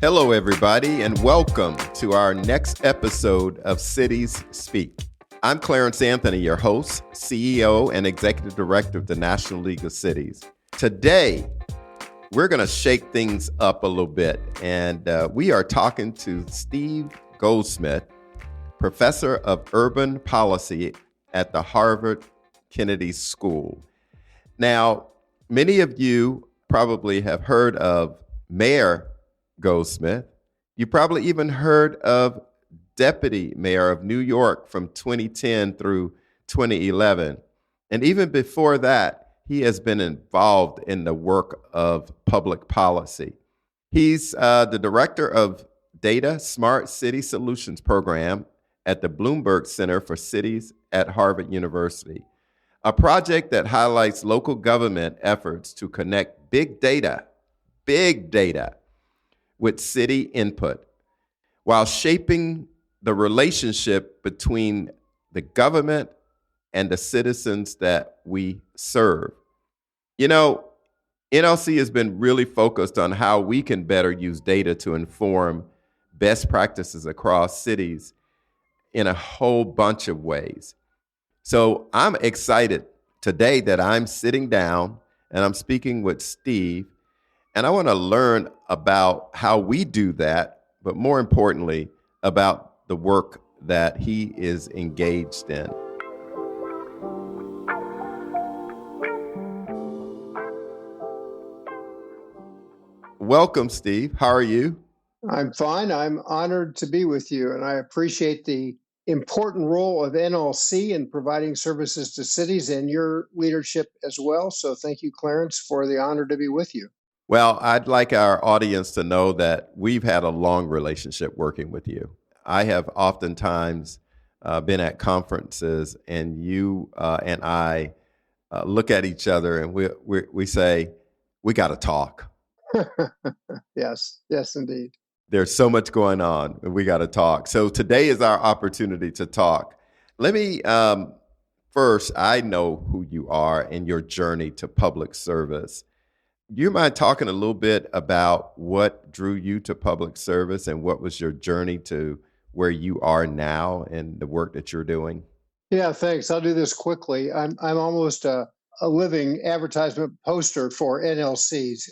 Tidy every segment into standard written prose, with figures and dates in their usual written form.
Hello, everybody, and welcome to our next episode of Cities Speak. I'm Clarence Anthony, your host, CEO, and Executive Director of the National League of Cities. Today, we're going to shake things up a little bit, and we are talking to Steve Goldsmith, Professor of Urban Policy at the Harvard Kennedy School. Now, many of you probably have heard of Mayor Goldsmith. You probably even heard of Deputy Mayor of New York from 2010 through 2011. And even before that, he has been involved in the work of public policy. He's the director of Data Smart City Solutions Program at the Bloomberg Center for Cities at Harvard University, a project that highlights local government efforts to connect big data with city input, while shaping the relationship between the government and the citizens that we serve. You know, NLC has been really focused on how we can better use data to inform best practices across cities in a whole bunch of ways. So I'm excited today that I'm sitting down and I'm speaking with Steve, and I want to learn about how we do that, but more importantly, about the work that he is engaged in. Welcome, Steve. How are you? I'm fine. I'm honored to be with you, and I appreciate the important role of NLC in providing services to cities and your leadership as well. So thank you, Clarence, for the honor to be with you. Well, I'd like our audience to know that we've had a long relationship working with you. I have oftentimes been at conferences, and you and I look at each other and we say, we got to talk. Yes, indeed. There's so much going on, and we got to talk. So today is our opportunity to talk. Let me, first, I know who you are and your journey to public service. Do you mind talking a little bit about what drew you to public service and what was your journey to where you are now and the work that you're doing? Yeah, thanks. I'll do this quickly. I'm almost a living advertisement poster for NLCs.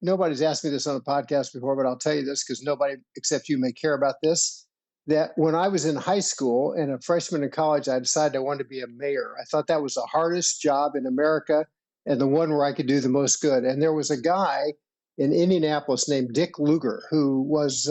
Nobody's asked me this on a podcast before, but I'll tell you this because nobody except you may care about this. That when I was in high school and a freshman in college, I decided I wanted to be a mayor. I thought that was the hardest job in America and the one where I could do the most good. And there was a guy in Indianapolis named Dick Lugar who was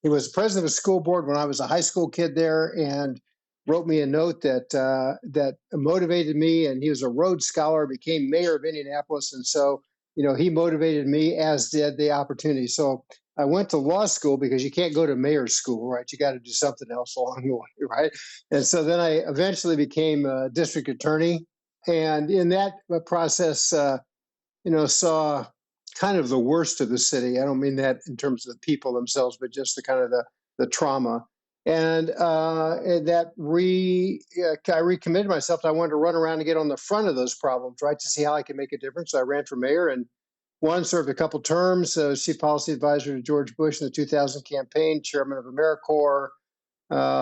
he was president of a school board when I was a high school kid there, and wrote me a note that motivated me. And he was a Rhodes Scholar, became mayor of Indianapolis, and so he motivated me, as did the opportunity. So I went to law school because you can't go to mayor's school, right? You got to do something else along the way, right? And so then I eventually became a district attorney. And in that process, saw kind of the worst of the city. I don't mean that in terms of the people themselves, but just the kind of the trauma. And I recommitted myself. I wanted to run around and get on the front of those problems, right, to see how I could make a difference. So I ran for mayor and served a couple terms, chief policy advisor to George Bush in the 2000 campaign, chairman of AmeriCorps.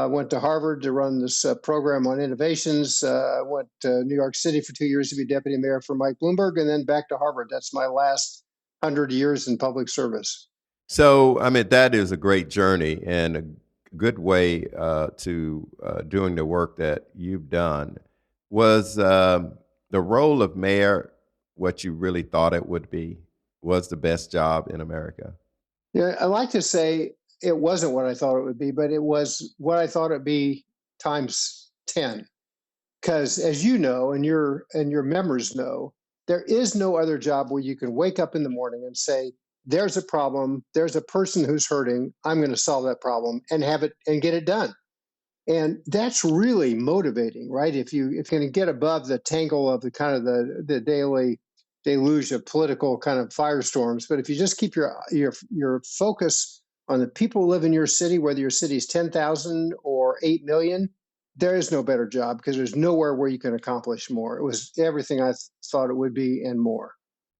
Went to Harvard to run this program on innovations. Went to New York City for 2 years to be deputy mayor for Mike Bloomberg, and then back to Harvard. That's my last 100 years in public service. So, I mean, that is a great journey and a good way to doing the work that you've done. Was the role of mayor what you really thought it would be? Was the best job in America? Yeah, I like to say it wasn't what I thought it would be, but it was what I thought it'd be times 10. Because as you know, and your members know, there is no other job where you can wake up in the morning and say, there's a problem, there's a person who's hurting, I'm going to solve that problem and have it and get it done. And that's really motivating, right? If you can get above the tangle of the kind of the daily deluge of political kind of firestorms, but if you just keep your focus on the people who live in your city, whether your city is 10,000 or 8 million, there is no better job because there's nowhere where you can accomplish more. It was everything I thought it would be and more.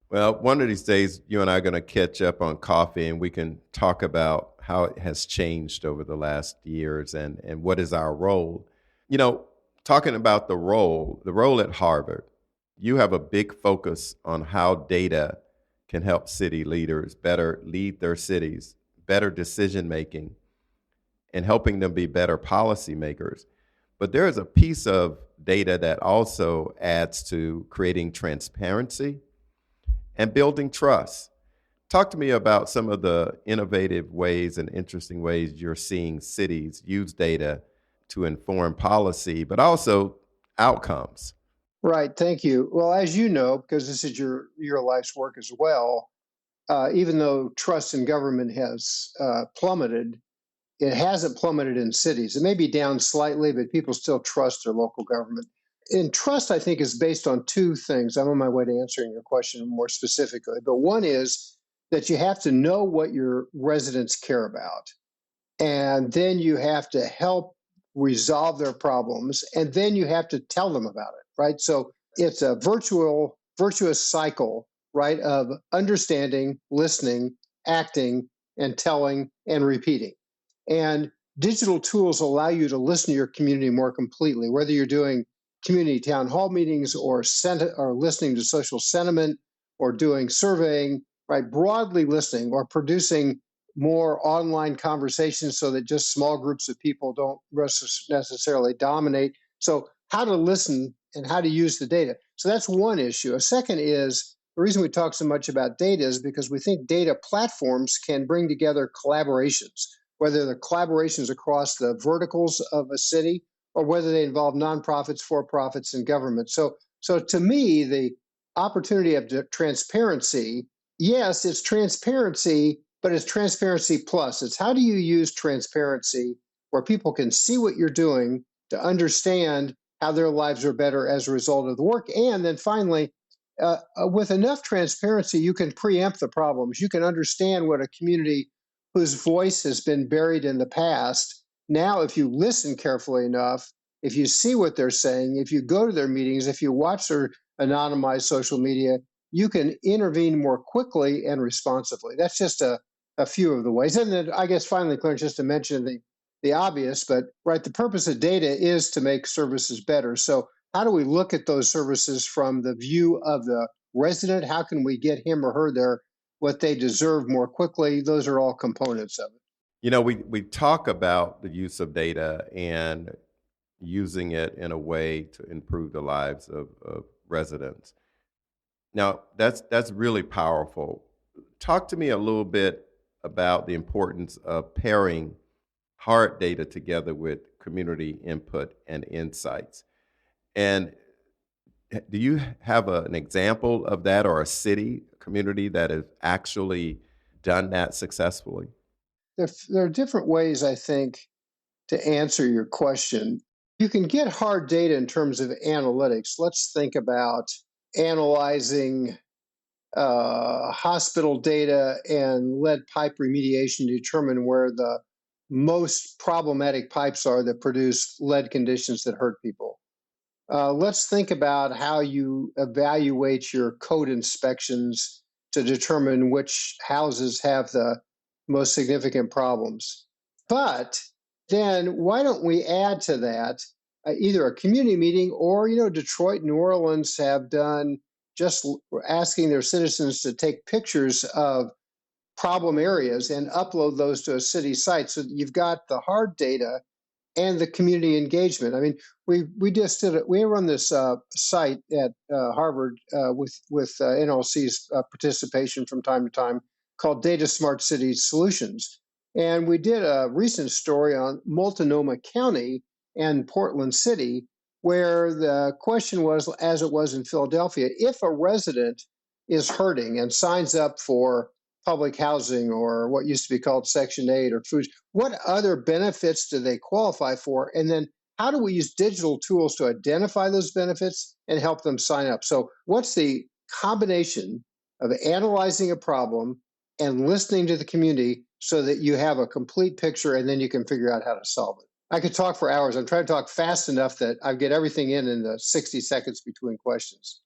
Well, one of these days, you and I are going to catch up on coffee and we can talk about how it has changed over the last years and what is our role. You know, talking about the role at Harvard, you have a big focus on how data can help city leaders better lead their cities, better decision making, and helping them be better policymakers. But there is a piece of data that also adds to creating transparency and building trust. Talk to me about some of the innovative ways and interesting ways you're seeing cities use data to inform policy, but also outcomes. Right. Thank you. Well, as you know, because this is your life's work as well, even though trust in government has plummeted, it hasn't plummeted in cities. It may be down slightly, but people still trust their local government. And trust, I think, is based on two things. I'm on my way to answering your question more specifically. But one is that you have to know what your residents care about. And then you have to help resolve their problems. And then you have to tell them about it, right? So it's a virtuous cycle, right, of understanding, listening, acting, and telling and repeating. And digital tools allow you to listen to your community more completely, whether you're doing community town hall meetings or listening to social sentiment or doing surveying, right? Broadly listening or producing more online conversations so that just small groups of people don't necessarily dominate. So, how to listen and how to use the data. So, that's one issue. A second is the reason we talk so much about data is because we think data platforms can bring together collaborations, whether the collaborations across the verticals of a city or whether they involve nonprofits, for-profits, and government. So to me, the opportunity of transparency, yes, it's transparency, but it's transparency plus. It's how do you use transparency where people can see what you're doing to understand how their lives are better as a result of the work. And then finally, with enough transparency, you can preempt the problems. You can understand what a community whose voice has been buried in the past. Now, if you listen carefully enough, if you see what they're saying, if you go to their meetings, if you watch their anonymized social media, you can intervene more quickly and responsively. That's just a few of the ways. And then I guess finally, Clarence, just to mention the obvious, but right, the purpose of data is to make services better. So how do we look at those services from the view of the resident? How can we get him or her there what they deserve more quickly? Those are all components of it. You know, we talk about the use of data and using it in a way to improve the lives of residents. Now, that's really powerful. Talk to me a little bit about the importance of pairing hard data together with community input and insights. And do you have an example of that or a city, community that has actually done that successfully? There are different ways, I think, to answer your question. You can get hard data in terms of analytics. Let's think about analyzing hospital data and lead pipe remediation to determine where the most problematic pipes are that produce lead conditions that hurt people. Let's think about how you evaluate your code inspections to determine which houses have the most significant problems. But then why don't we add to that either a community meeting or, Detroit, New Orleans have done just asking their citizens to take pictures of problem areas and upload those to a city site. So you've got the hard data and the community engagement. I mean, we just did it. We run this site at Harvard with NLC's participation from time to time called Data Smart City Solutions, and we did a recent story on Multnomah County and Portland City, where the question was, as it was in Philadelphia, if a resident is hurting and signs up for public housing or what used to be called Section 8 or food, what other benefits do they qualify for? And then how do we use digital tools to identify those benefits and help them sign up? So what's the combination of analyzing a problem and listening to the community so that you have a complete picture and then you can figure out how to solve it? I could talk for hours. I'm trying to talk fast enough that I get everything in the 60 seconds between questions.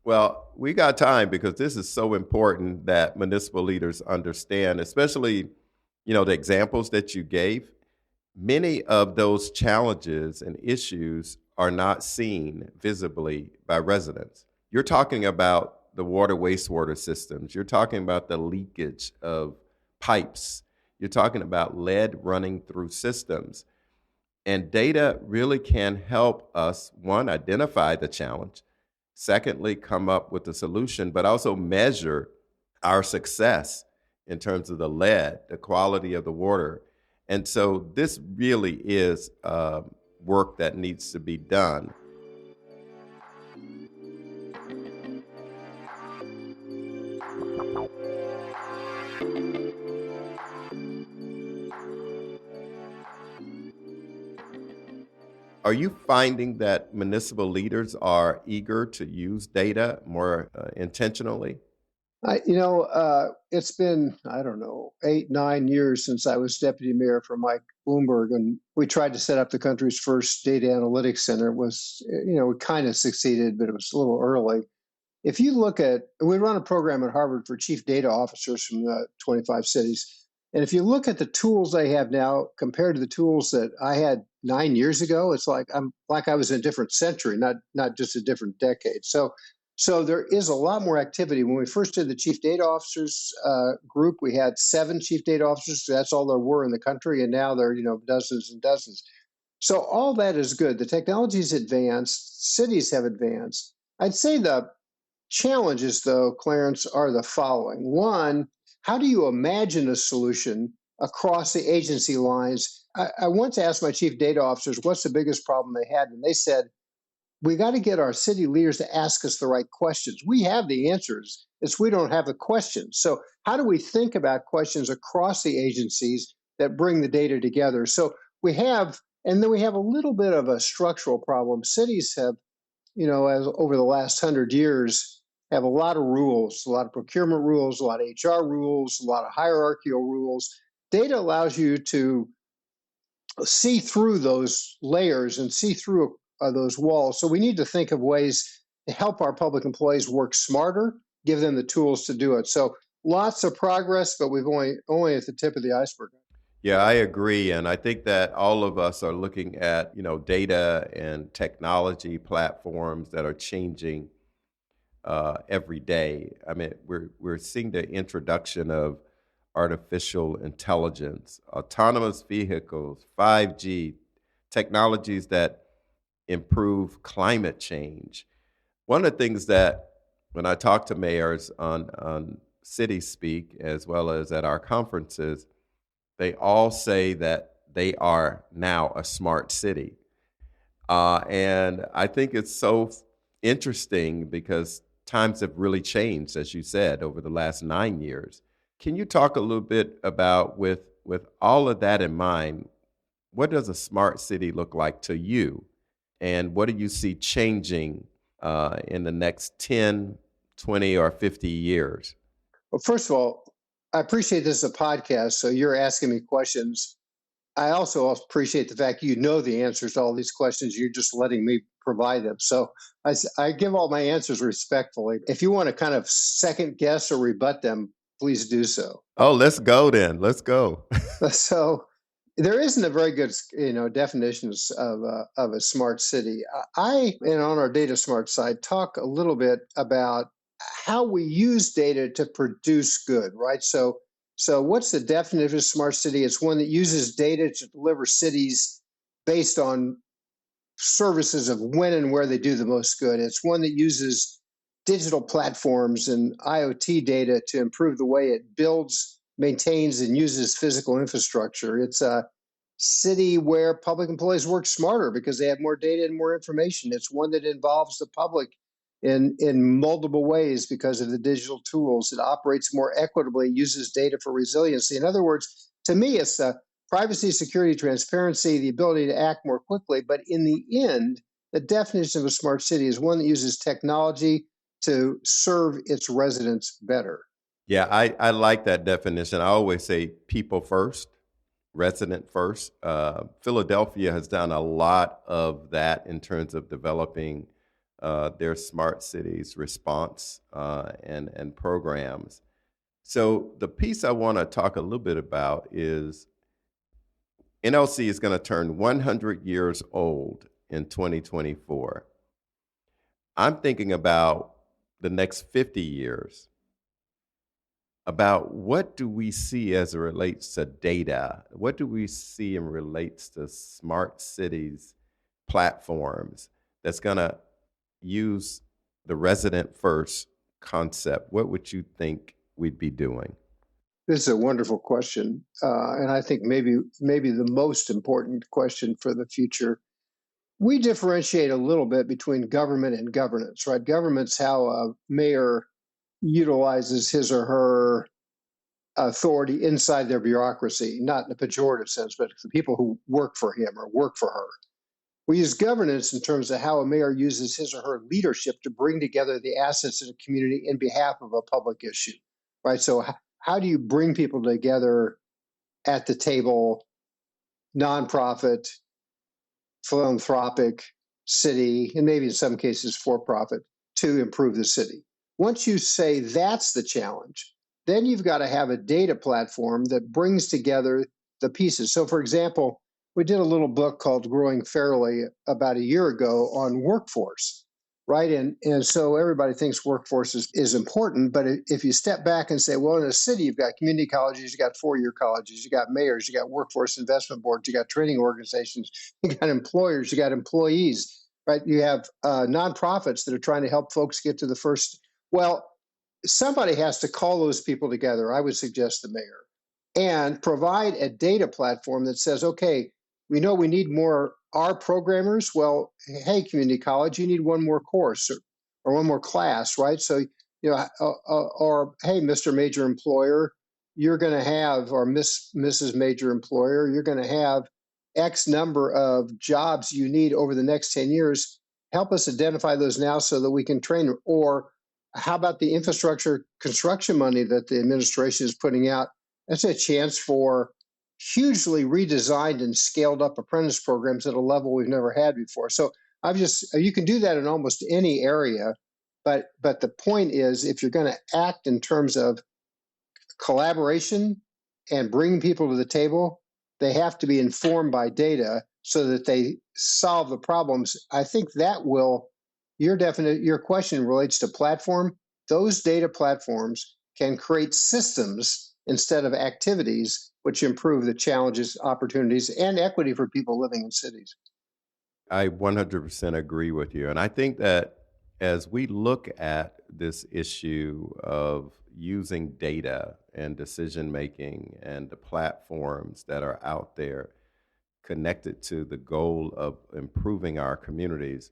Well, we got time because this is so important that municipal leaders understand, especially, the examples that you gave. Many of those challenges and issues are not seen visibly by residents. You're talking about the water wastewater systems. You're talking about the leakage of pipes. You're talking about lead running through systems. And data really can help us, one, identify the challenge, secondly, come up with a solution, but also measure our success in terms of the lead, the quality of the water. And so this really is work that needs to be done. Are you finding that municipal leaders are eager to use data more intentionally? It's been, I don't know, 8, 9 years since I was deputy mayor for Mike Bloomberg, and we tried to set up the country's first data analytics center. It was, we kind of succeeded, but it was a little early. If you look at, we run a program at Harvard for chief data officers from 25 cities. And if you look at the tools they have now compared to the tools that I had 9 years ago, it's like I was in a different century, not just a different decade. So there is a lot more activity. When we first did the chief data officers group, we had 7 chief data officers. So that's all there were in the country, and now there are dozens and dozens. So all that is good. The technology's advanced. Cities have advanced. I'd say the challenges, though, Clarence, are the following. One, how do you imagine a solution across the agency lines? I once asked my chief data officers what's the biggest problem they had, and they said, we got to get our city leaders to ask us the right questions. We have the answers. It's we don't have the questions. So how do we think about questions across the agencies that bring the data together? So we have, and then we have a little bit of a structural problem. Cities have, as over the last 100 years, have a lot of rules, a lot of procurement rules, a lot of HR rules, a lot of hierarchical rules. Data allows you to see through those layers and see through those walls. So we need to think of ways to help our public employees work smarter, give them the tools to do it. So lots of progress, but we've only at the tip of the iceberg. Yeah, I agree. And I think that all of us are looking at, data and technology platforms that are changing every day. I mean, we're seeing the introduction of artificial intelligence, autonomous vehicles, 5G, technologies that improve climate change. One of the things that when I talk to mayors on City Speak, as well as at our conferences, they all say that they are now a smart city. And I think it's so interesting because times have really changed, as you said, over the last 9 years. Can you talk a little bit about, with all of that in mind, what does a smart city look like to you? And what do you see changing in the next 10, 20, or 50 years? Well, first of all, I appreciate this is a podcast, so you're asking me questions. I also appreciate the fact you know the answers to all these questions. You're just letting me provide them. So I give all my answers respectfully. If you want to kind of second guess or rebut them, please do so. Oh, let's go then. Let's go. So there isn't a very good, definitions of a smart city. And on our Data Smart side, talk a little bit about how we use data to produce good, right? So what's the definition of a smart city? It's one that uses data to deliver cities based on services of when and where they do the most good. It's one that uses digital platforms and IoT data to improve the way it builds, maintains, and uses physical infrastructure. It's a city where public employees work smarter because they have more data and more information. It's one that involves the public in multiple ways because of the digital tools. It operates more equitably, uses data for resiliency. In other words, to me, it's privacy, security, transparency, the ability to act more quickly. But in the end, the definition of a smart city is one that uses technology to serve its residents better. Yeah, I like that definition. I always say people first, resident first. Philadelphia has done a lot of that in terms of developing their smart cities response and programs. So the piece I want to talk a little bit about is NLC is going to turn 100 years old in 2024. I'm thinking about the next 50 years, about what do we see as it relates to data? What do we see in relates to smart cities platforms that's going to use the resident first concept? What would you think we'd be doing? This is a wonderful question, and I think maybe the most important question for the future. We differentiate a little bit between government and governance, right? Government's how a mayor utilizes his or her authority inside their bureaucracy, not in a pejorative sense, but the people who work for him or work for her. We use governance in terms of how a mayor uses his or her leadership to bring together the assets of the community in behalf of a public issue, right? So, how do you bring people together at the table, nonprofit, philanthropic, city, and maybe in some cases for profit, to improve the city? Once you say that's the challenge, then you've got to have a data platform that brings together the pieces. So, for example, we did a little book called Growing Fairly about a year ago on workforce, right? And so everybody thinks workforce is important, but if you step back and say, well, in a city, you've got community colleges, you got four-year colleges, you got mayors, you got workforce investment boards, you got training organizations, you got employers, you got employees, right? You have nonprofits that are trying to help folks get to the first. Well, somebody has to call those people together. I would suggest the mayor, and provide a data platform that says, okay, we know we need more R programmers. Well, hey, community college, you need one more course or one more class, right? So, or hey, Mr. Major Employer, you're going to have, or Mrs. Major Employer, you're going to have X number of jobs you need over the next 10 years. Help us identify those now so that we can train them. Or how about the infrastructure construction money that the administration is putting out? That's a chance for hugely redesigned and scaled up apprentice programs at a level we've never had before. So you can do that in almost any area, but the point is, if you're going to act in terms of collaboration and bring people to the table, they have to be informed by data so that they solve the problems. I think that will, your question relates to platform. Those data platforms can create systems instead of activities, which improve the challenges, opportunities, and equity for people living in cities. I 100% agree with you. And I think that as we look at this issue of using data and decision making and the platforms that are out there connected to the goal of improving our communities,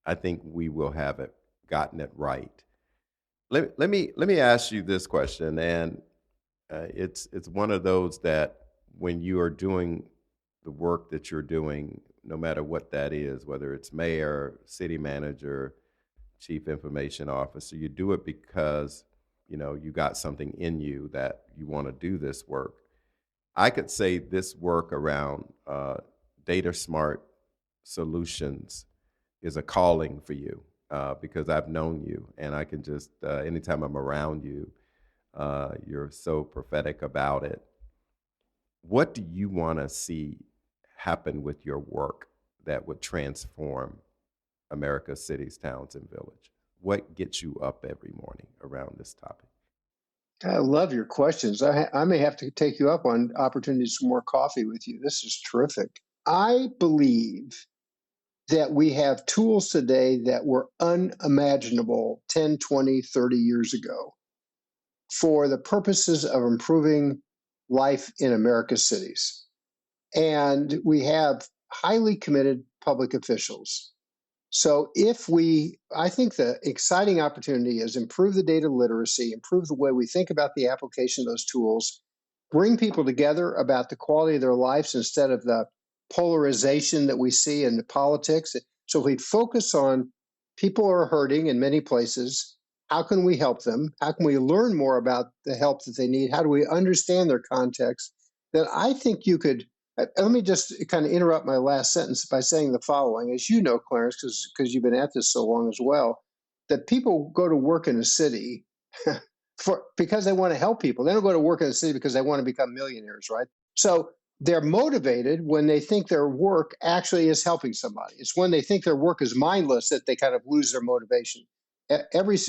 I think we will have gotten it right. Let me ask you this question, and it's one of those that when you are doing the work that you're doing, no matter what that is, whether it's mayor, city manager, chief information officer, you do it because you got something in you that you want to do this work. I could say this work around data smart solutions is a calling for you because I've known you, and I can just anytime I'm around you, you're so prophetic about it. What do you want to see happen with your work that would transform America's cities, towns, and villages? What gets you up every morning around this topic? I love your questions. I may have to take you up on opportunities for more coffee with you. This is terrific. I believe that we have tools today that were unimaginable 10, 20, 30 years ago for the purposes of improving life in America's cities. And we have highly committed public officials. So I think the exciting opportunity is improve the data literacy, improve the way we think about the application of those tools, bring people together about the quality of their lives instead of the polarization that we see in the politics. So if we focus on people are hurting in many places, how can we help them? How can we learn more about the help that they need? How do we understand their context? Then I think you could Let me just kind of interrupt my last sentence by saying the following. As you know, Clarence, because you've been at this so long as well, that people go to work in a city because they want to help people. They don't go to work in a city because they want to become millionaires, right? So they're motivated when they think their work actually is helping somebody. It's when they think their work is mindless that they kind of lose their motivation.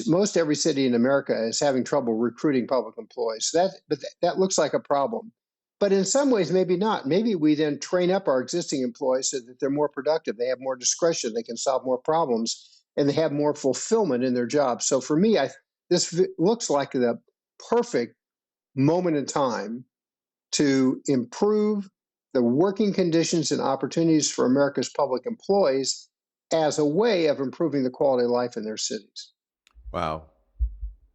Most every city in America is having trouble recruiting public employees. That looks like a problem. But in some ways, maybe not. Maybe we then train up our existing employees so that they're more productive. They have more discretion. They can solve more problems, and they have more fulfillment in their jobs. So for me, this looks like the perfect moment in time to improve the working conditions and opportunities for America's public employees as a way of improving the quality of life in their cities. Wow.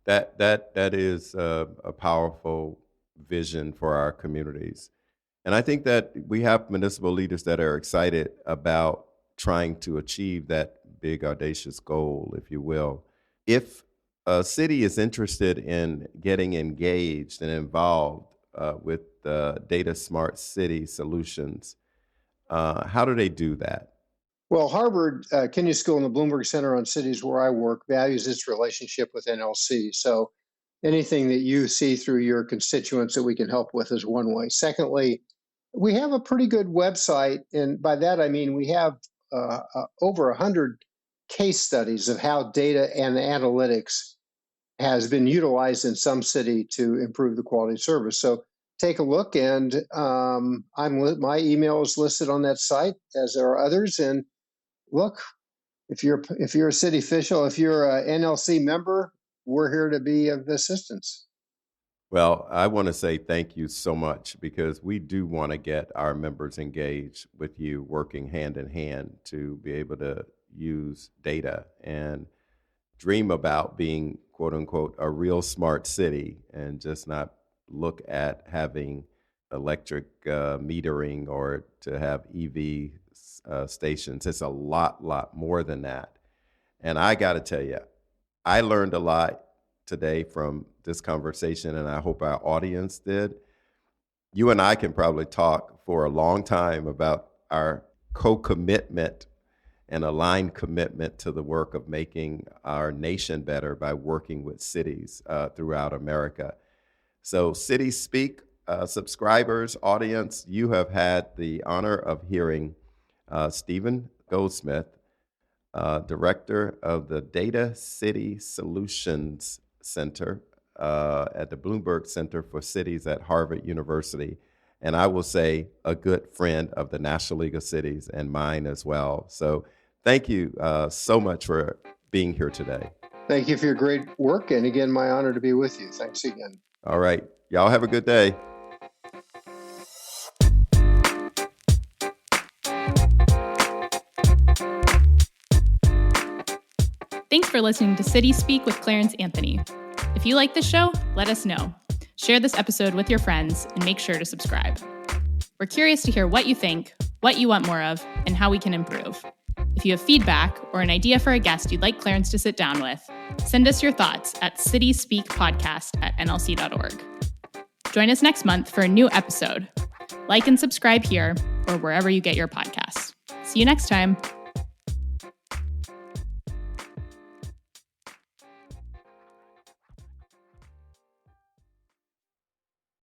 That is a powerful vision for our communities. And I think that we have municipal leaders that are excited about trying to achieve that big, audacious goal, if you will. If a city is interested in getting engaged and involved with data smart city solutions, how do they do that? Well, Harvard Kennedy School and the Bloomberg Center on Cities, where I work, values its relationship with NLC. So anything that you see through your constituents that we can help with is one way. Secondly, we have a pretty good website. And by that, I mean we have over 100 case studies of how data and analytics has been utilized in some city to improve the quality of service. So take a look, and my email is listed on that site, as there are others. And look, if you're a city official, if you're an NLC member, we're here to be of assistance. Well, I want to say thank you so much, because we do want to get our members engaged with you, working hand in hand to be able to use data and dream about being, quote unquote, a real smart city, and just not look at having electric metering or to have EV stations. It's a lot more than that. And I got to tell you, I learned a lot today from this conversation, and I hope our audience did. You and I can probably talk for a long time about our co-commitment and aligned commitment to the work of making our nation better by working with cities throughout America. So Cities Speak subscribers, audience, you have had the honor of hearing Stephen Goldsmith, Director of the Data City Solutions Center at the Bloomberg Center for Cities at Harvard University. And I will say a good friend of the National League of Cities and mine as well. So thank you so much for being here today. Thank you for your great work. And again, my honor to be with you. Thanks again. All right. Y'all have a good day. Thanks for listening to City Speak with Clarence Anthony. If you like this show, let us know. Share this episode with your friends and make sure to subscribe. We're curious to hear what you think, what you want more of, and how we can improve. If you have feedback or an idea for a guest you'd like Clarence to sit down with, send us your thoughts at cityspeakpodcast@nlc.org. Join us next month for a new episode. Like and subscribe here or wherever you get your podcasts. See you next time.